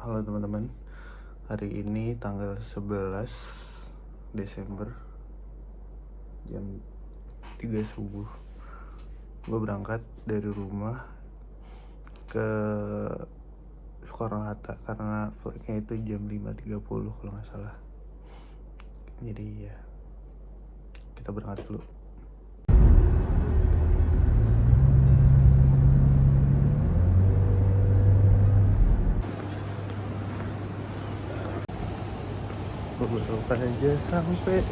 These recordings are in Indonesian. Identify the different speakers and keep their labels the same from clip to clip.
Speaker 1: Halo teman-teman, hari ini tanggal 11 Desember jam 3 subuh. Gue berangkat dari rumah ke Soekarno-Hatta karena flightnya itu jam 5.30 kalau nggak salah. Jadi ya, kita berangkat dulu. Baru aja sampai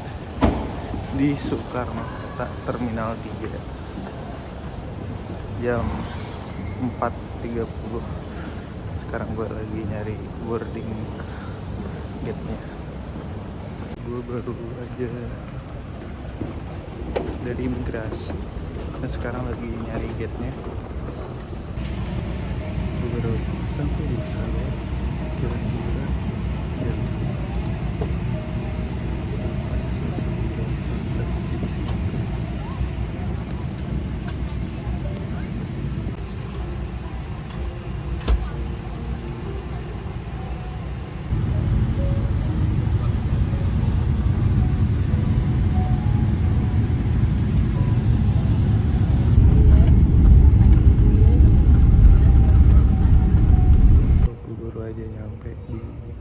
Speaker 1: di Soekarno-Hatta Terminal 3 jam 4.30. Sekarang gue lagi nyari boarding gate-nya. Gue baru aja dari imigrasi dan sekarang lagi nyari gate-nya. Gue baru sampai di sana kira-kira jam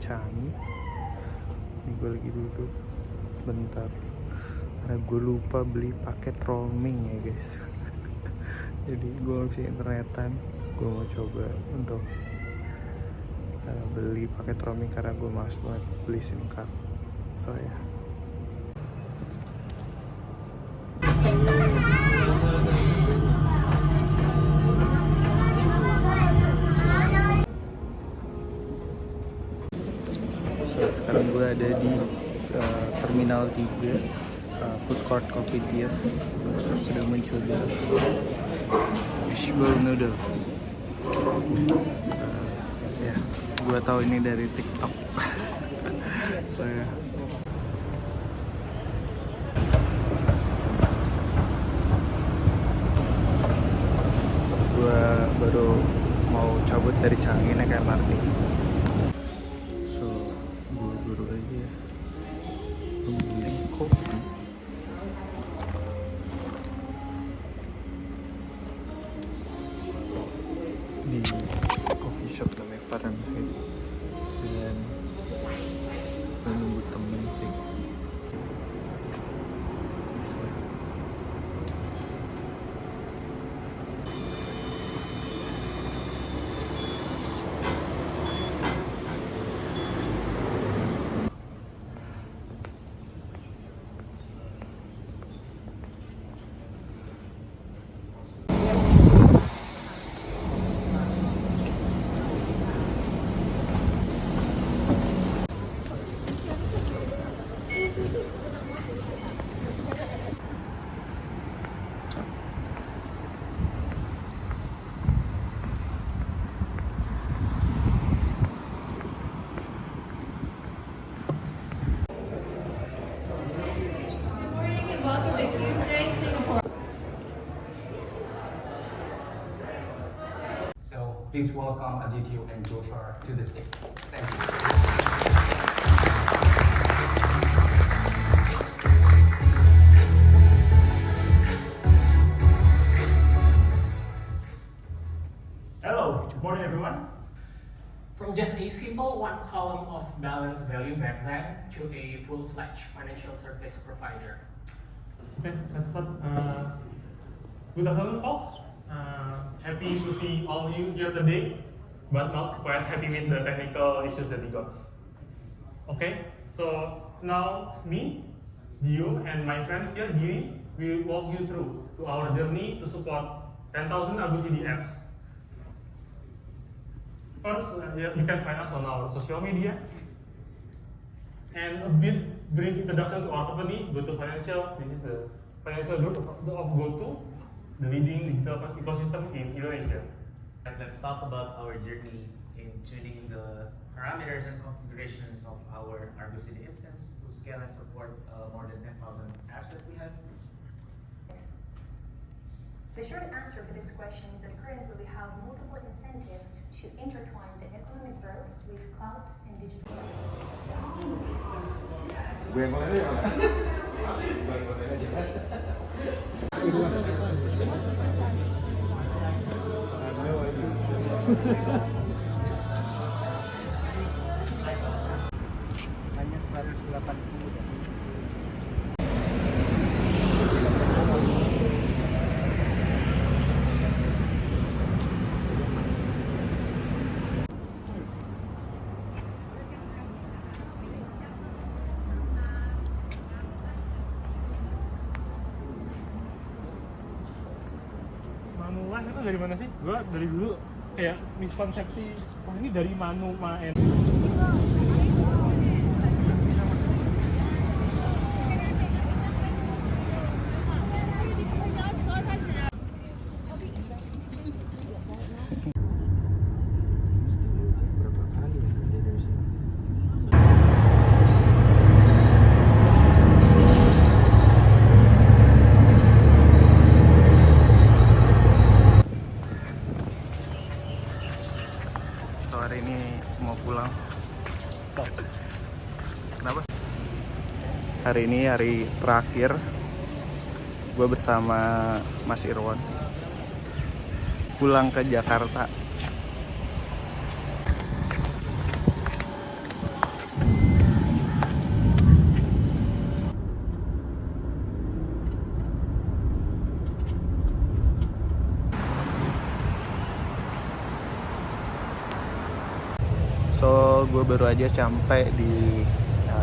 Speaker 1: Changi. Ini gue lagi duduk bentar karena gue lupa beli paket roaming ya guys. Jadi gue gak bisa internetan. Gue mau coba untuk beli paket roaming karena gue malas banget beli SIM card. So ya. Sekarang gue ada di Terminal 3 Food Court Kopitiam. Sedang mencoba fishbowl noodle. Ya, gue tahu ini dari TikTok. Gue baru mau cabut dari Changi naik MRT. Gue baru aja beli kopi di coffee shop namanya Fahrenheit dan menunggu temen sih.
Speaker 2: Welcome to Tuesday, Singapore.
Speaker 3: So please welcome Adityo and Joshua to the stage. Thank you.
Speaker 4: Hello, good morning everyone.
Speaker 5: From just a simple one column of balanced value back then to a full-fledged financial service provider.
Speaker 4: Okay, let's start. Good afternoon, folks. Happy to see all of you here today, but not quite happy with the technical issues that we got. Okay, so now me, Gio, and my friend here, Giri, will walk you through to our journey to support 10,000 ArgoCD apps. First, you can find us on our social media. And a brief introduction to our company, GoTo Financial. This is the financial group of GoTo, the leading digital ecosystem in Indonesia.
Speaker 6: And let's talk about our journey in tuning the parameters and configurations of our ArgoCD instance to scale and support more than 10,000 apps that we have. Next.
Speaker 7: The short answer to this question is that currently we have multiple incentives to intertwine the economic growth with cloud and digital.
Speaker 1: Hanya 180.
Speaker 4: Manuan itu dari mana sih? Gua dari dulu kayak miskonsepsi, wah ini dari Manu Maen.
Speaker 1: Berapa kali ya kerja dari sini? So hari ini mau pulang. Kenapa? Hari ini hari terakhir gue bersama Mas Irwan pulang ke Jakarta. So gue baru aja sampai di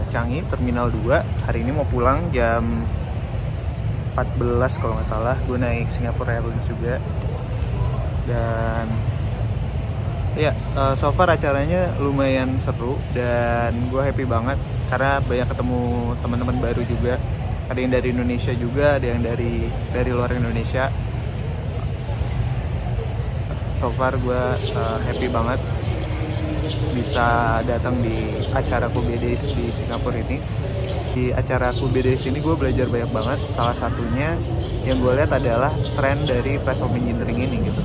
Speaker 1: Changi Terminal 2. Hari ini mau pulang jam 14 kalau nggak salah. Gue naik Singapore Airlines juga. Dan ya so far acaranya lumayan seru dan gue happy banget karena banyak ketemu teman-teman baru juga. Ada yang dari Indonesia juga, ada yang dari luar Indonesia. So far gue happy banget bisa datang di acara KUBE-Days di Singapura ini. Di acara KUBE-Days ini gue belajar banyak banget. Salah satunya yang gue lihat adalah tren dari platform engineering ini gitu.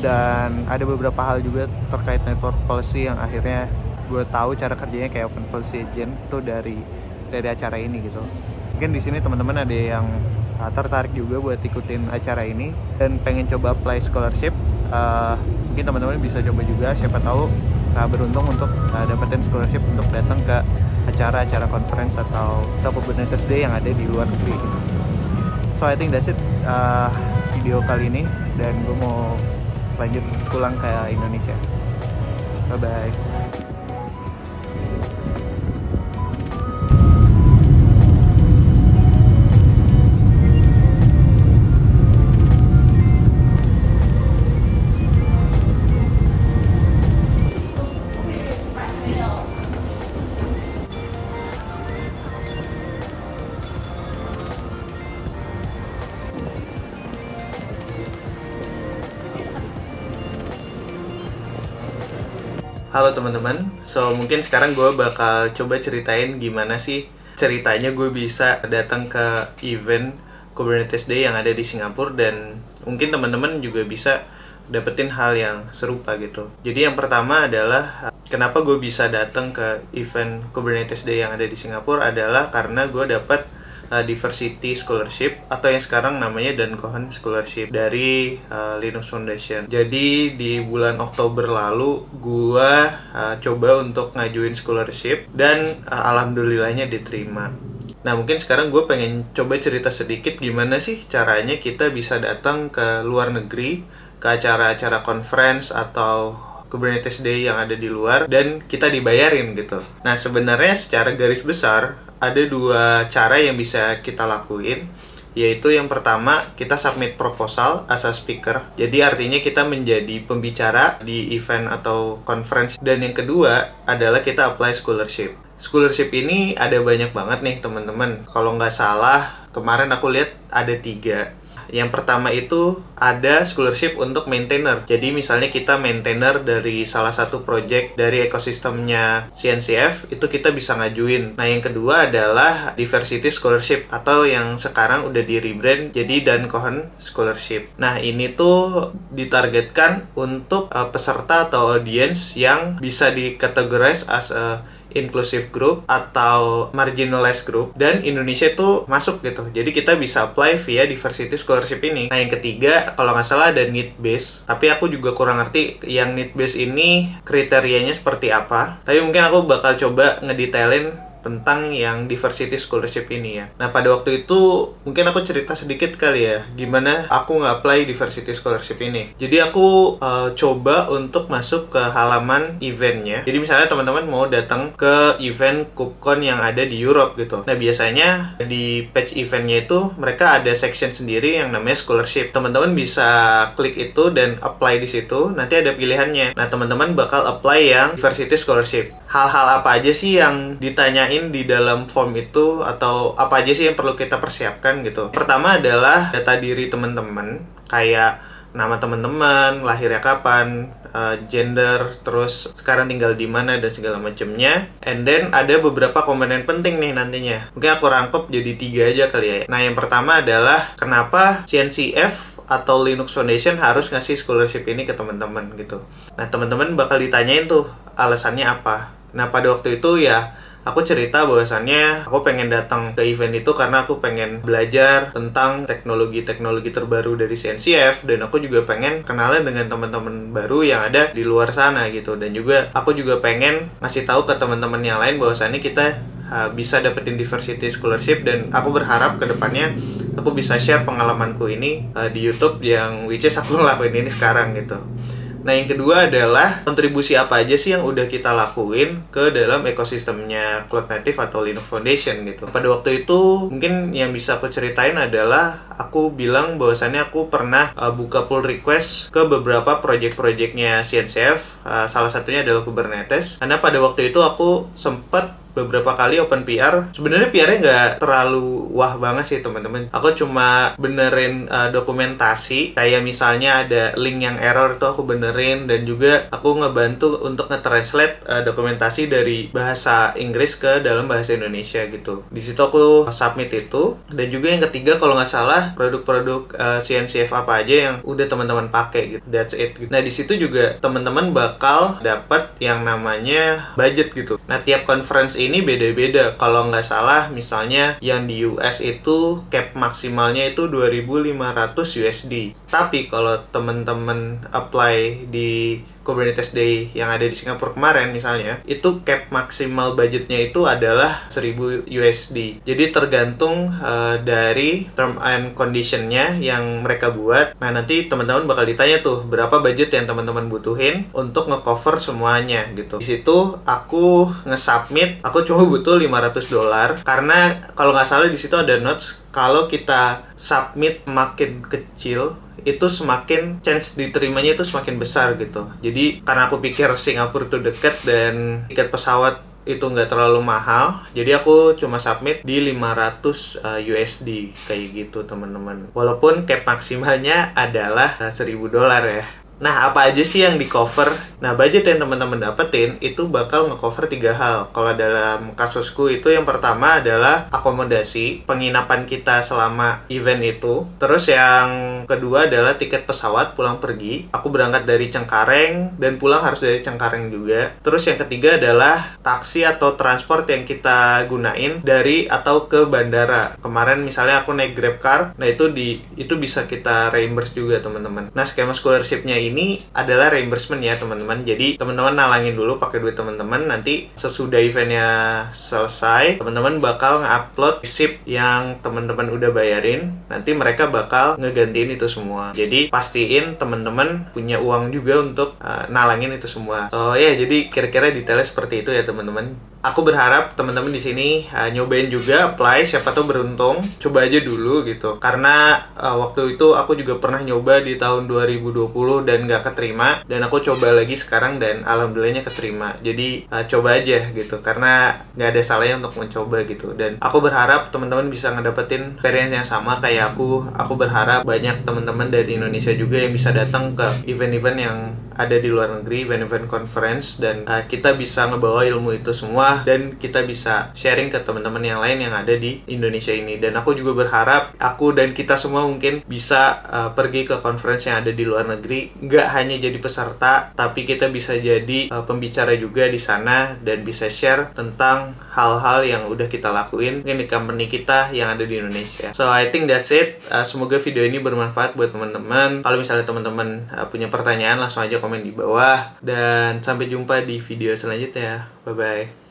Speaker 1: Dan ada beberapa hal juga terkait network policy yang akhirnya gue tahu cara kerjanya kayak open policy agent itu dari acara ini gitu. Mungkin di sini teman-teman ada yang tertarik juga buat ikutin acara ini dan pengen coba apply scholarship. Mungkin teman-teman bisa coba juga, siapa tahu beruntung untuk dapetin scholarship untuk datang ke acara-acara conference atau Kubernetes Day yang ada di luar negeri. So I think that's it video kali ini, dan gue mau lanjut pulang ke Indonesia. Bye bye. Halo teman-teman, so mungkin sekarang gue bakal coba ceritain gimana sih ceritanya gue bisa datang ke event Kubernetes Day yang ada di Singapura, dan mungkin teman-teman juga bisa dapetin hal yang serupa gitu. Jadi yang pertama adalah kenapa gue bisa datang ke event Kubernetes Day yang ada di Singapura adalah karena gue dapet Diversity Scholarship atau yang sekarang namanya Dan Cohen Scholarship dari Linux Foundation. Jadi di bulan Oktober lalu gua coba untuk ngajuin scholarship dan alhamdulillahnya diterima. Nah mungkin sekarang gue pengen coba cerita sedikit gimana sih caranya kita bisa datang ke luar negeri, ke acara-acara conference atau Kubernetes Day yang ada di luar, dan kita dibayarin gitu. Nah sebenarnya secara garis besar ada dua cara yang bisa kita lakuin, yaitu yang pertama kita submit proposal as a speaker, jadi artinya kita menjadi pembicara di event atau conference, dan yang kedua adalah kita apply scholarship. Scholarship ini ada banyak banget nih teman-teman, kalau nggak salah kemarin aku lihat ada 3. Yang pertama itu ada scholarship untuk maintainer. Jadi misalnya kita maintainer dari salah satu project dari ekosistemnya CNCF, itu kita bisa ngajuin. Nah, yang kedua adalah diversity scholarship atau yang sekarang udah di rebrand jadi Dan Cohen Scholarship. Nah, ini tuh ditargetkan untuk peserta atau audience yang bisa dikategorize as a inclusive group atau marginalized group, dan Indonesia itu masuk gitu. Jadi kita bisa apply via diversity scholarship ini. Nah, yang ketiga kalau nggak salah ada need base, tapi aku juga kurang ngerti yang need base ini kriterianya seperti apa. Tapi mungkin aku bakal coba ngedetailin tentang yang diversity scholarship ini ya. Nah, pada waktu itu mungkin aku cerita sedikit kali ya gimana aku nge-apply diversity scholarship ini. Jadi aku coba untuk masuk ke halaman eventnya. Jadi misalnya teman-teman mau datang ke event KubeCon yang ada di Europe gitu. Nah, biasanya di page eventnya itu mereka ada section sendiri yang namanya scholarship. Teman-teman bisa klik itu dan apply di situ. Nanti ada pilihannya. Nah, teman-teman bakal apply yang diversity scholarship. Hal-hal apa aja sih yang ditanyain di dalam form itu, atau apa aja sih yang perlu kita persiapkan gitu. Pertama adalah data diri teman-teman, kayak nama teman-teman, lahirnya kapan, gender, terus sekarang tinggal di mana dan segala macamnya. And then ada beberapa komponen penting nih nantinya. Mungkin aku rangkup jadi 3 aja kali ya. Nah, yang pertama adalah kenapa CNCF atau Linux Foundation harus ngasih scholarship ini ke teman-teman gitu. Nah, teman-teman bakal ditanyain tuh alasannya apa. Nah, pada waktu itu ya aku cerita bahwasannya aku pengen datang ke event itu karena aku pengen belajar tentang teknologi-teknologi terbaru dari CNCF, dan aku juga pengen kenalan dengan teman-teman baru yang ada di luar sana gitu. Dan juga aku juga pengen ngasih tahu ke teman-teman yang lain bahwasannya kita bisa dapetin diversity scholarship, dan aku berharap ke depannya aku bisa share pengalamanku ini di YouTube, yang which is aku ngelakuin ini sekarang gitu. Nah, yang kedua adalah kontribusi apa aja sih yang udah kita lakuin ke dalam ekosistemnya Cloud Native atau Linux Foundation gitu. Pada waktu itu mungkin yang bisa aku ceritain adalah aku bilang bahwasannya aku pernah buka pull request ke beberapa project-projectnya CNCF, salah satunya adalah Kubernetes. Karena pada waktu itu aku sempat beberapa kali open PR. Sebenarnya PR-nya nggak terlalu wah banget sih teman-teman. Aku cuma benerin dokumentasi, kayak misalnya ada link yang error itu aku benerin, dan juga aku ngebantu untuk nge-translate dokumentasi dari bahasa Inggris ke dalam bahasa Indonesia gitu. Di situ aku submit itu. Dan juga yang ketiga kalau nggak salah produk-produk CNCF apa aja yang udah teman-teman pakai gitu. That's it gitu. Nah, di situ juga teman-teman bakal dapat yang namanya budget gitu. Nah, tiap conference ini beda-beda. Kalau nggak salah misalnya yang di US itu cap maksimalnya itu 2.500 USD. Tapi kalau teman-teman apply di Kubernetes Day yang ada di Singapura kemarin misalnya, itu cap maksimal budgetnya itu adalah 1.000 USD. Jadi tergantung dari term and conditionnya yang mereka buat. Nah, nanti teman-teman bakal ditanya tuh berapa budget yang teman-teman butuhin untuk ngecover semuanya gitu. Di situ aku nge-submit, aku cuma butuh $500 karena kalau nggak salah di situ ada notes kalau kita submit makin kecil itu semakin chance diterimanya itu semakin besar gitu. Jadi karena aku pikir Singapura itu dekat dan tiket pesawat itu nggak terlalu mahal, jadi aku cuma submit di 500 USD kayak gitu teman-teman. Walaupun cap maksimalnya adalah $1.000 ya. Nah, apa aja sih yang di cover? Nah, budget yang teman-teman dapetin itu bakal nge-cover 3 hal. Kalau dalam kasusku itu yang pertama adalah akomodasi, penginapan kita selama event itu. Terus yang kedua adalah tiket pesawat pulang pergi. Aku berangkat dari Cengkareng dan pulang harus dari Cengkareng juga. Terus yang ketiga adalah taksi atau transport yang kita gunain dari atau ke bandara. Kemarin misalnya aku naik GrabCar, nah itu bisa kita reimburse juga teman-teman. Nah, skema scholarship-nya ini adalah reimbursement ya teman-teman. Jadi teman-teman nalangin dulu pakai duit teman-teman, nanti sesudah eventnya selesai teman-teman bakal nge-upload receipt yang teman-teman udah bayarin, nanti mereka bakal ngegantiin itu semua. Jadi pastiin teman-teman punya uang juga untuk nalangin itu semua. So ya, jadi kira-kira detailnya seperti itu ya teman-teman. aku berharap teman-teman di sini nyobain juga, apply, siapa tahu beruntung. Coba aja dulu gitu. Karena waktu itu aku juga pernah nyoba di tahun 2020 dan nggak keterima, dan aku coba lagi sekarang dan alhamdulillahnya keterima. Jadi coba aja gitu, karena nggak ada salahnya untuk mencoba gitu. Dan aku berharap teman-teman bisa ngedapetin experience yang sama kayak aku. Aku berharap banyak teman-teman dari Indonesia juga yang bisa datang ke event-event yang ada di luar negeri, event-event conference, dan kita bisa ngebawa ilmu itu semua dan kita bisa sharing ke teman-teman yang lain yang ada di Indonesia ini. Dan aku juga berharap aku dan kita semua mungkin bisa pergi ke conference yang ada di luar negeri, nggak hanya jadi peserta, tapi kita bisa jadi pembicara juga di sana dan bisa share tentang hal-hal yang udah kita lakuin mungkin di company kita yang ada di Indonesia. So I think that's it. Semoga video ini bermanfaat buat teman-teman. Kalau misalnya teman-teman punya pertanyaan, langsung aja komen di bawah. Dan sampai jumpa di video selanjutnya. Bye bye.